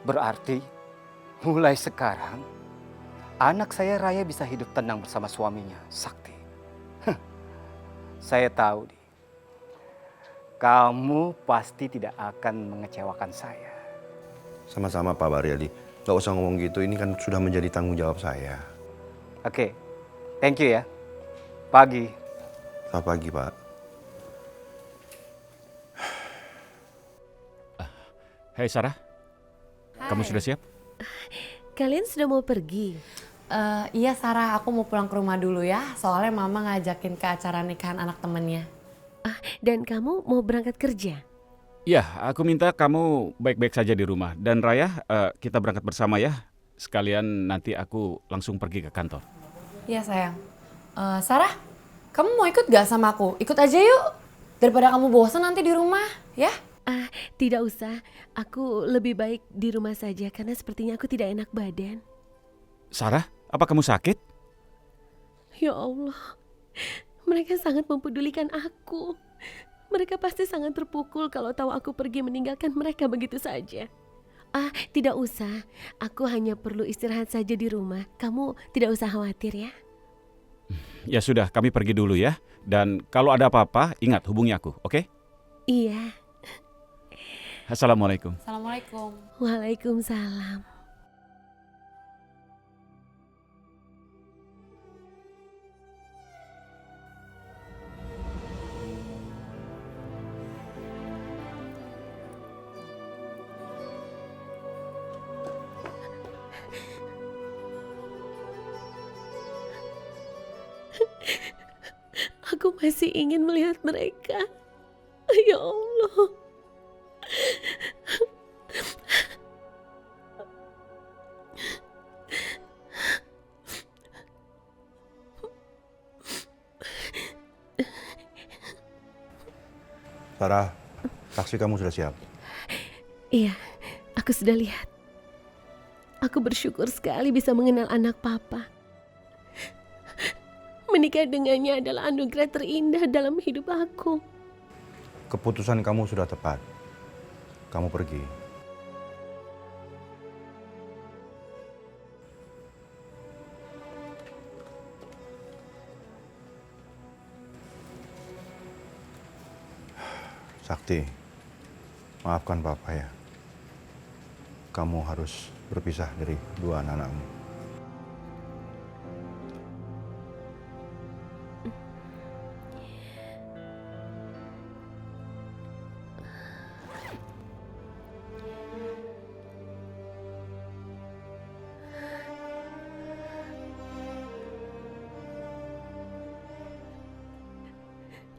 Berarti mulai sekarang anak saya Raya bisa hidup tenang bersama suaminya, Sakti. Saya tahu, Di. Kamu pasti tidak akan mengecewakan saya. Sama-sama Pak Baryadi. Gak usah ngomong gitu, ini kan sudah menjadi tanggung jawab saya. Oke, thank you ya. Pagi. Selamat pagi, Pak. Hai Sarah, kamu sudah siap? Kalian sudah mau pergi? Iya Sarah, aku mau pulang ke rumah dulu ya. Soalnya mama ngajakin ke acara nikahan anak temennya. Dan kamu mau berangkat kerja? Ya, aku minta kamu baik-baik saja di rumah. Dan Raya, kita berangkat bersama ya. Sekalian nanti aku langsung pergi ke kantor. Iya sayang. Sarah, kamu mau ikut gak sama aku? Ikut aja yuk. Daripada kamu bosan nanti di rumah, ya? Tidak usah. Aku lebih baik di rumah saja karena sepertinya aku tidak enak badan. Sarah, apa kamu sakit? Ya Allah, mereka sangat mempedulikan aku. Mereka pasti sangat terpukul kalau tahu aku pergi meninggalkan mereka begitu saja. Tidak usah. Aku hanya perlu istirahat saja di rumah. Kamu tidak usah khawatir ya. Ya sudah, kami pergi dulu ya. Dan kalau ada apa-apa, ingat hubungi aku, oke? Iya. Assalamualaikum. Waalaikumsalam. Aku masih ingin melihat mereka. Ya Allah. Sarah, taksi kamu sudah siap? Iya, aku sudah lihat. Aku bersyukur sekali bisa mengenal anak papa. Menikah dengannya adalah anugerah terindah dalam hidup aku. Keputusan kamu sudah tepat. Kamu pergi. Sakti, maafkan Papa ya. Kamu harus berpisah dari dua anak-anakmu.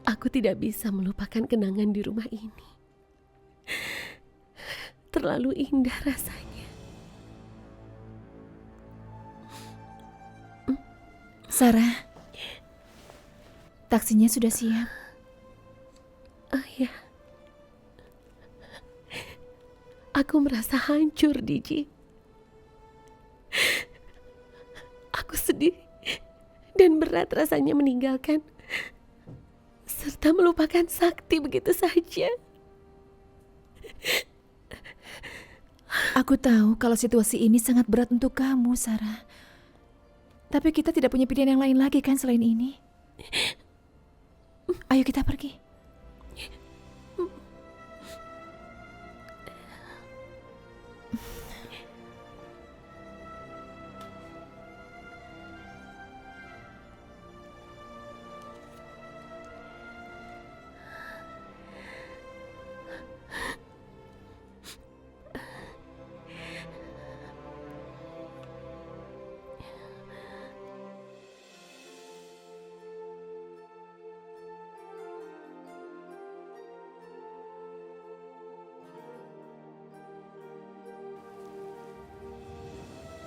Aku tidak bisa melupakan kenangan di rumah ini. Terlalu indah rasanya. Sarah, taksinya sudah siap. Ya. Aku merasa hancur, Diji. Aku sedih dan berat rasanya meninggalkan serta melupakan Sakti begitu saja. Aku tahu kalau situasi ini sangat berat untuk kamu, Sarah. Tapi kita tidak punya pilihan yang lain lagi kan selain ini. Ayo kita pergi.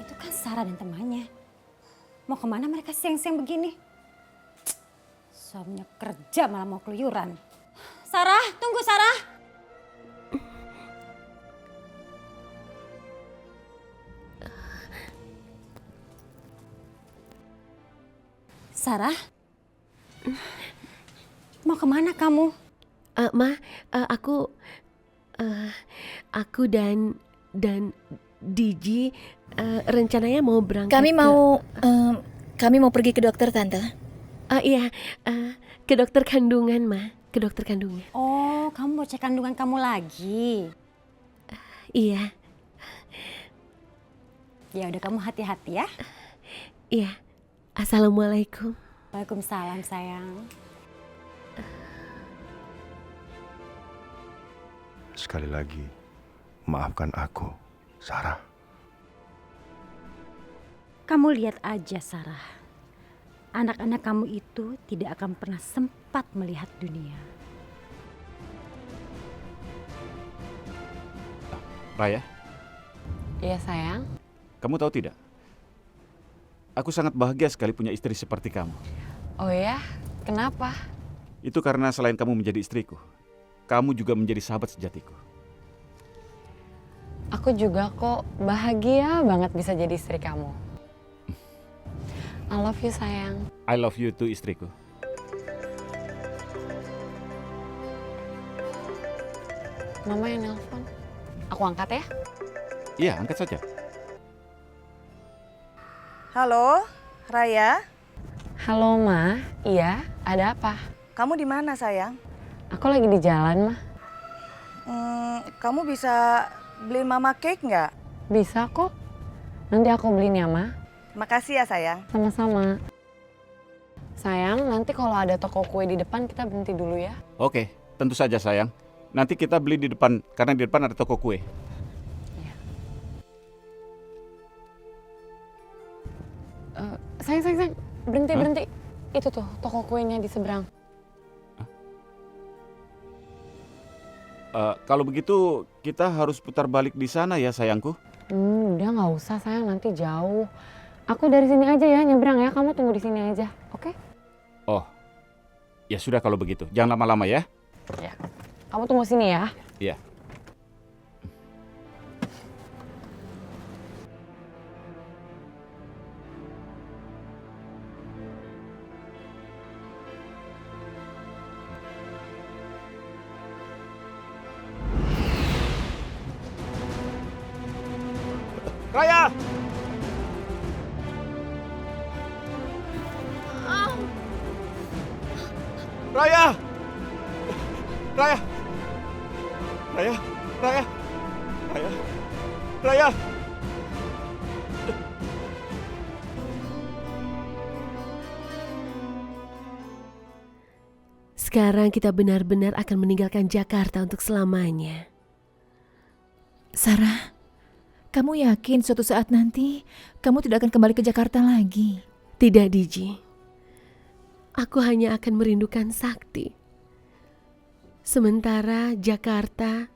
Itu kan Sarah dan temannya. Mau kemana mereka siang-siang begini? Suaminya kerja malah mau keluyuran. Sarah, tunggu Sarah. Sarah? Mau kemana kamu? Aku dan Diji rencananya mau berangkat. Kami mau pergi ke dokter, Tante. Iya, ke dokter kandungan, Ma. Ke dokter kandungan. Oh, kamu mau cek kandungan kamu lagi? Iya. Ya udah, kamu hati-hati ya. Iya. Assalamualaikum. Waalaikumsalam, sayang. Sekali lagi, maafkan aku, Sarah. Kamu lihat aja, Sarah. Anak-anak kamu itu tidak akan pernah sempat melihat dunia. Raya, Iya sayang. kamu tahu tidak? Aku sangat bahagia sekali punya istri seperti kamu. Oh ya, kenapa? Itu karena selain kamu menjadi istriku, kamu juga menjadi sahabat sejatiku. Aku juga kok bahagia banget bisa jadi istri kamu. I love you sayang. I love you too, istriku. Mama yang nelpon. Aku angkat ya. Iya, angkat saja. Halo, Raya. Halo Ma, iya ada apa? Kamu di mana sayang? Aku lagi di jalan Ma. Kamu bisa beliin Mama cake nggak? Bisa kok. Nanti aku beliin ya Ma. Makasih ya sayang. Sama-sama. Sayang, nanti kalau ada toko kue di depan kita berhenti dulu ya. Oke, tentu saja sayang. Nanti kita beli di depan, karena di depan ada toko kue. Sayang, berhenti. Itu tuh toko kuenya di seberang. Kalau begitu kita harus putar balik di sana ya sayangku. Udah nggak usah sayang, nanti jauh. Aku dari sini aja ya nyebrang ya, kamu tunggu di sini aja, oke? Oh, ya sudah kalau begitu. Jangan lama-lama ya. Ya. Kamu tunggu sini ya. Iya. Raya! Raya! Raya! Raya! Raya! Raya! Raya! Sekarang kita benar-benar akan meninggalkan Jakarta untuk selamanya. Sarah, kamu yakin suatu saat nanti kamu tidak akan kembali ke Jakarta lagi? Tidak, Diji. Aku hanya akan merindukan Sakti. Sementara Jakarta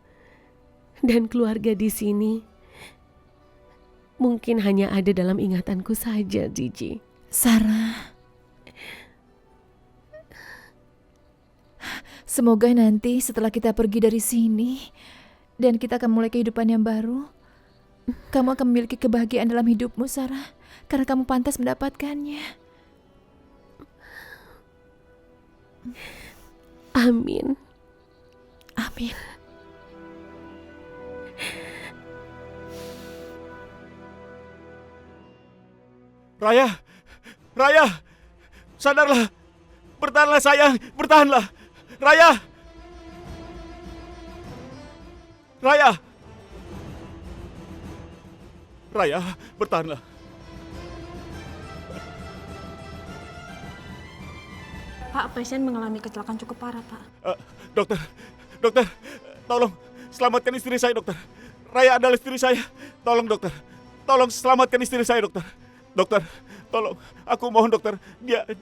dan keluarga di sini mungkin hanya ada dalam ingatanku saja, Diji. Sarah, semoga nanti setelah kita pergi dari sini dan kita akan mulai kehidupan yang baru, kamu akan memiliki kebahagiaan dalam hidupmu, Sarah, karena kamu pantas mendapatkannya. Amin. Amin. Raya! Raya! Sadarlah! Bertahanlah sayang! Bertahanlah! Raya! Raya! Raya, bertahanlah. Pak, pasien mengalami kecelakaan cukup parah, Pak. Dokter, tolong selamatkan istri saya, dokter. Raya adalah istri saya. Tolong, dokter. Tolong selamatkan istri saya, dokter. Dokter, tolong. Aku mohon, dokter.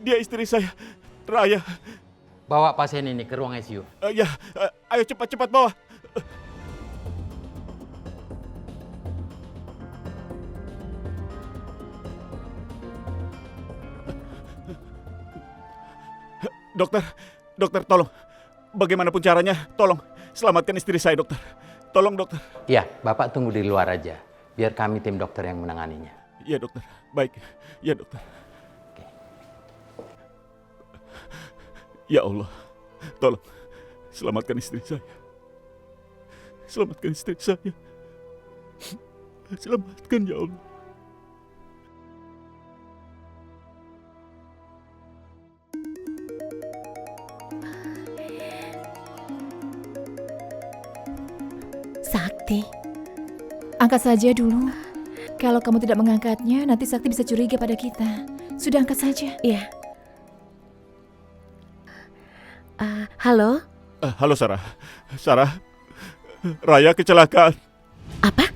Dia istri saya. Raya. Bawa pasien ini ke ruang ICU. Ayo cepat bawa. Dokter, tolong. Bagaimanapun caranya, tolong selamatkan istri saya, dokter. Tolong, dokter. Iya, Bapak tunggu di luar aja. Biar kami tim dokter yang menanganinya. Iya, dokter. Baik. Iya, dokter. Ya Allah, tolong Selamatkan istri saya. Selamatkan istri saya. Selamatkan ya Allah. Sakti. Angkat saja dulu. Kalau kamu tidak mengangkatnya, nanti Sakti bisa curiga pada kita. Sudah angkat saja. Iya. Halo? Halo Sarah. Sarah, Raya kecelakaan. Apa?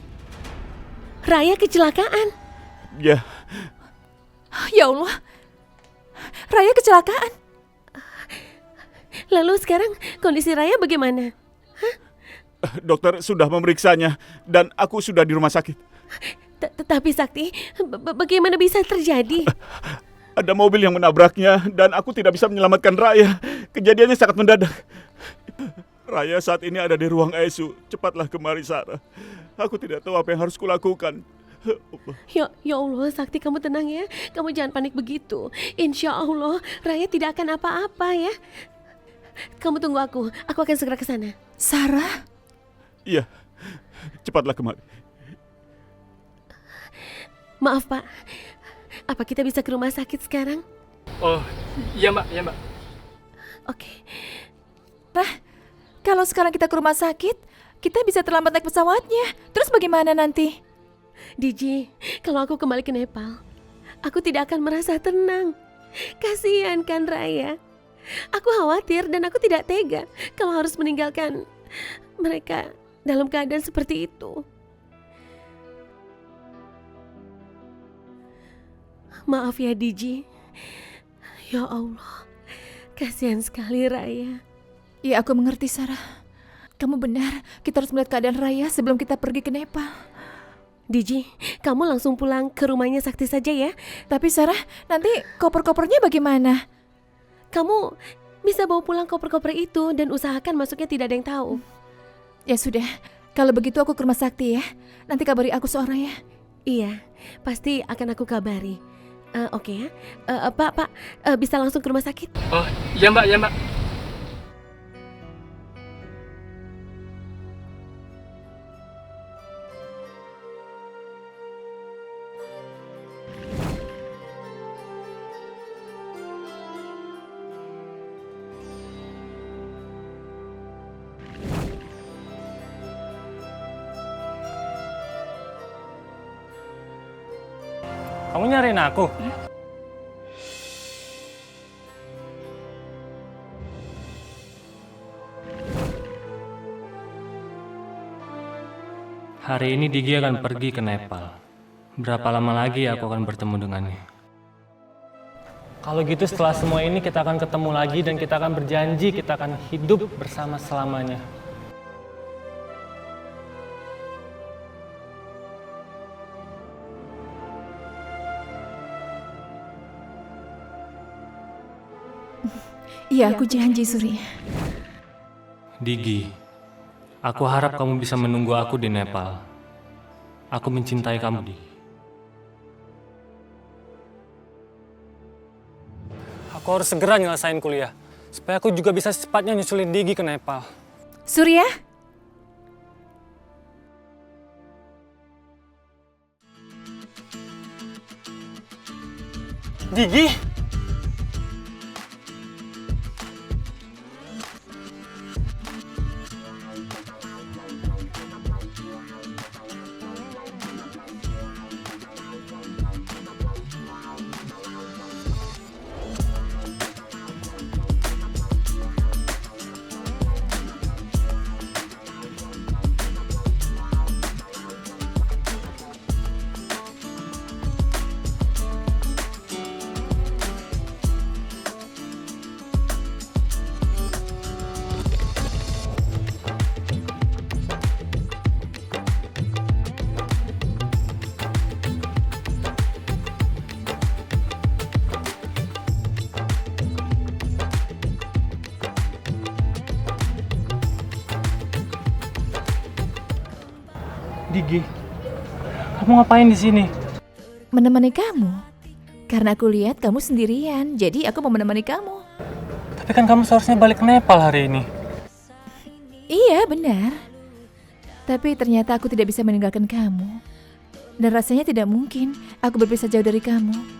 Raya kecelakaan? Ya. Ya Allah. Raya kecelakaan. Lalu sekarang kondisi Raya bagaimana? Dokter sudah memeriksanya dan aku sudah di rumah sakit. Tapi Sakti, bagaimana bisa terjadi? Ada mobil yang menabraknya dan aku tidak bisa menyelamatkan Raya. Kejadiannya sangat mendadak. Raya saat ini ada di ruang ICU. Cepatlah kemari, Sarah. Aku tidak tahu apa yang harus kulakukan. Ya Allah, Sakti, kamu tenang ya. Kamu jangan panik begitu. Insya Allah, Raya tidak akan apa-apa ya. Kamu tunggu aku akan segera ke sana. Sarah? Iya, cepatlah kemari. Maaf Pak, apa kita bisa ke rumah sakit sekarang? Oh, iya Mbak, iya Mbak. Oke. Nah, kalau sekarang kita ke rumah sakit, kita bisa terlambat naik pesawatnya. Terus bagaimana nanti? Diji, kalau aku kembali ke Nepal, aku tidak akan merasa tenang. Kasihan kan Raya. Aku khawatir dan aku tidak tega kalau harus meninggalkan mereka dalam keadaan seperti itu. Maaf ya Diji. Ya Allah, kasihan sekali Raya. Ya aku mengerti Sarah. Kamu benar, kita harus melihat keadaan Raya sebelum kita pergi ke Nepal. Diji, kamu langsung pulang ke rumahnya Sakti saja ya. Tapi Sarah, nanti koper-kopernya bagaimana? Kamu bisa bawa pulang koper-koper itu dan usahakan masuknya tidak ada yang tahu. Ya sudah, kalau begitu aku ke rumah Sakti ya. Nanti kabari aku soal Raya. Iya, pasti akan aku kabari. Oke ya. Pak, bisa langsung ke rumah sakit? Oh, iya Mbak, iya Mbak. Kamu nyariin aku? Hari ini Digi akan pergi ke Nepal. Berapa lama lagi aku akan bertemu dengannya? Kalau gitu setelah semua ini kita akan ketemu lagi dan kita akan berjanji kita akan hidup bersama selamanya. Iya, aku janji, Surya. Digi, aku harap kamu bisa menunggu aku di Nepal. Aku mencintai kamu, Digi. Aku harus segera nyelesain kuliah, supaya aku juga bisa secepatnya nyusulin Digi ke Nepal. Surya? Digi? Digi, kamu ngapain di sini? Menemani kamu. Karena aku lihat kamu sendirian, jadi aku mau menemani kamu. Tapi kan kamu seharusnya balik ke Nepal hari ini. Iya, benar. Tapi ternyata aku tidak bisa meninggalkan kamu. Dan rasanya tidak mungkin aku berpisah jauh dari kamu.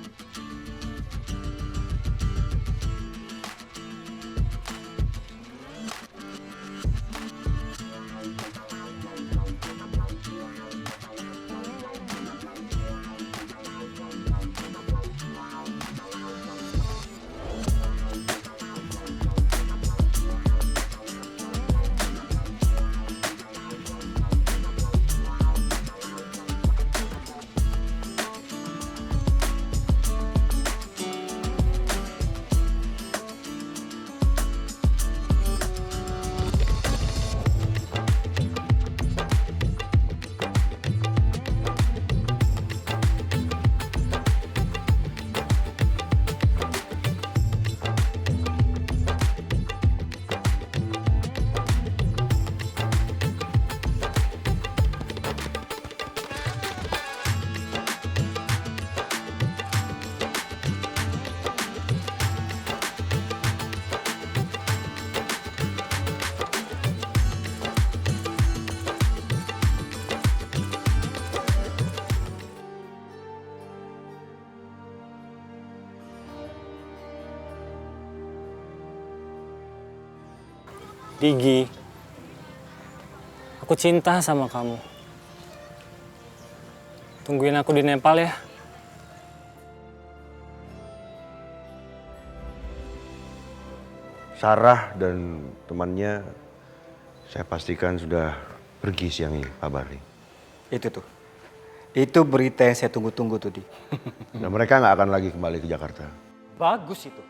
Gigi, aku cinta sama kamu. Tungguin aku di Nepal ya. Sarah dan temannya saya pastikan sudah pergi siang ini, Pak Barli. Itu tuh. Itu berita yang saya tunggu-tunggu tuh, Di. Dan mereka nggak akan lagi kembali ke Jakarta. Bagus itu.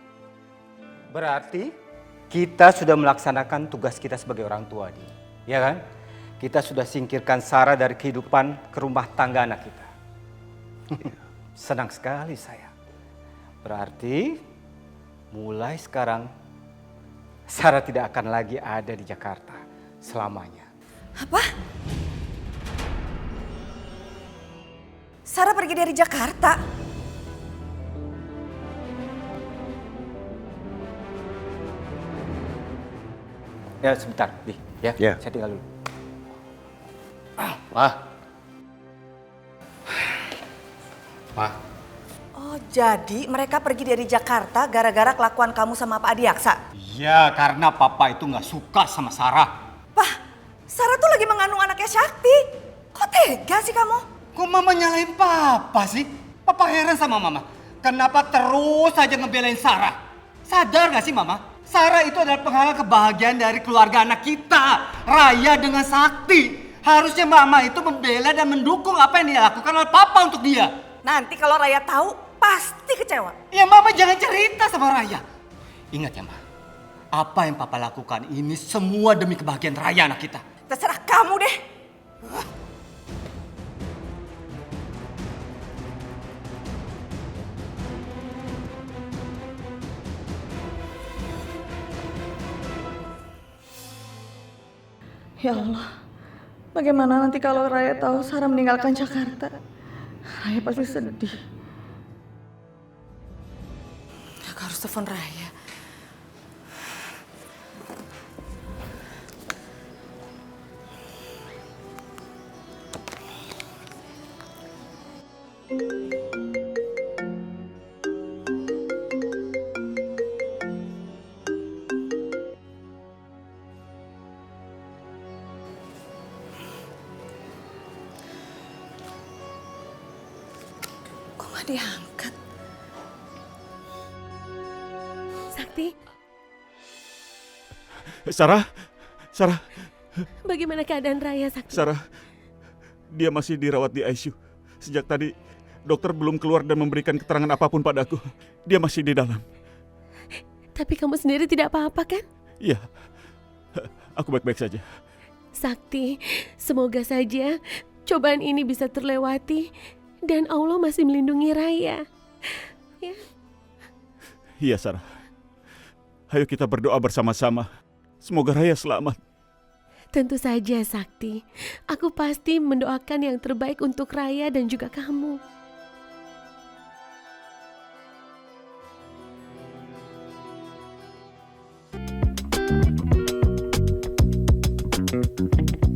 Berarti kita sudah melaksanakan tugas kita sebagai orang tua, Di. Ya kan? Kita sudah singkirkan Sarah dari kehidupan ke rumah tangga anak kita. Senang sekali saya. Berarti mulai sekarang Sarah tidak akan lagi ada di Jakarta selamanya. Apa? Sarah pergi dari Jakarta? Ya sebentar, Di. Ya, saya tinggal dulu. Ma. Oh, jadi mereka pergi dari Jakarta gara-gara kelakuan kamu sama Pak Adiaksa? Ya, karena papa itu nggak suka sama Sarah. Pak, Sarah tuh lagi mengandung anaknya Sakti. Kok tega sih kamu? Kok mama nyalain papa sih? Papa heran sama mama. Kenapa terus saja ngebelain Sarah? Sadar gak sih mama? Sarah itu adalah penghalang kebahagiaan dari keluarga anak kita. Raya dengan Sakti. Harusnya mama itu membela dan mendukung apa yang dilakukan oleh papa untuk dia. Nanti kalau Raya tahu, pasti kecewa. Ya mama jangan cerita sama Raya. Ingat ya ma, apa yang papa lakukan ini semua demi kebahagiaan Raya anak kita. Terserah kamu deh. Ya Allah, bagaimana nanti kalau Raya tahu Sarah meninggalkan Jakarta? Raya pasti sedih. Aku harus telepon Raya. Diangkat. Sakti. Sarah. Bagaimana keadaan Raya, Sakti? Sarah, dia masih dirawat di ICU. Sejak tadi dokter belum keluar dan memberikan keterangan apapun padaku. Dia masih di dalam. Tapi kamu sendiri tidak apa-apa kan? Iya, aku baik-baik saja. Sakti, semoga saja cobaan ini bisa terlewati. Dan Allah masih melindungi Raya. Ya. Iya, Sarah. Ayo kita berdoa bersama-sama. Semoga Raya selamat. Tentu saja, Sakti. Aku pasti mendoakan yang terbaik untuk Raya dan juga kamu. Sakti.